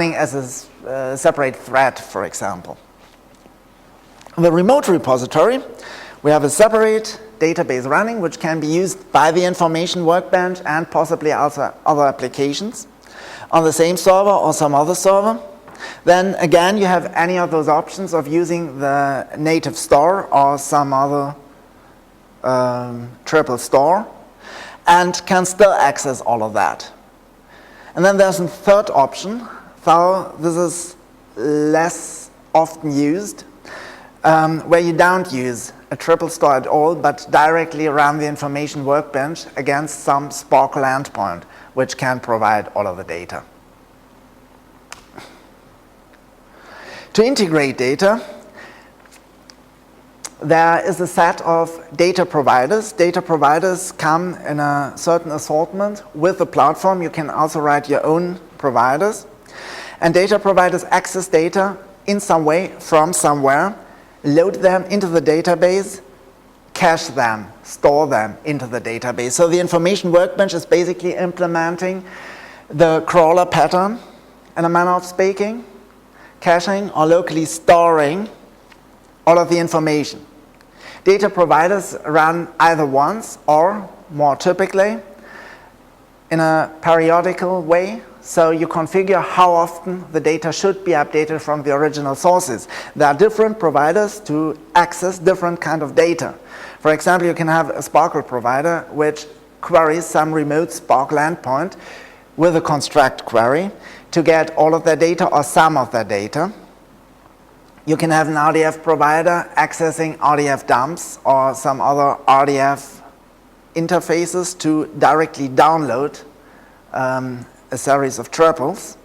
running as a separate thread, for example. In the remote repository, we have a separate database running, which can be used by the information workbench and possibly also other applications on the same server or some other server. Then again, you have any of those options of using the native store or some other triple store, and can still access all of that. And then there's a third option, though this is less often used, where you don't use a triple store at all, but directly run the information workbench against some Sparkle endpoint, which can provide all of the data. To integrate data, there is a set of data providers. Data providers come in a certain assortment with the platform. You can also write your own providers. And data providers access data in some way from somewhere, load them into the database, cache them, store them into the database. So the information workbench is basically implementing the crawler pattern in a manner of speaking, caching or locally storing all of the information. Data providers run either once or, more typically, in a periodical way. So you configure how often the data should be updated from the original sources. There are different providers to access different kind of data. For example, you can have a Sparkle provider which queries some remote Sparkle endpoint with a construct query to get all of their data or some of their data. You can have an RDF provider accessing RDF dumps or some other RDF interfaces to directly download a series of triples.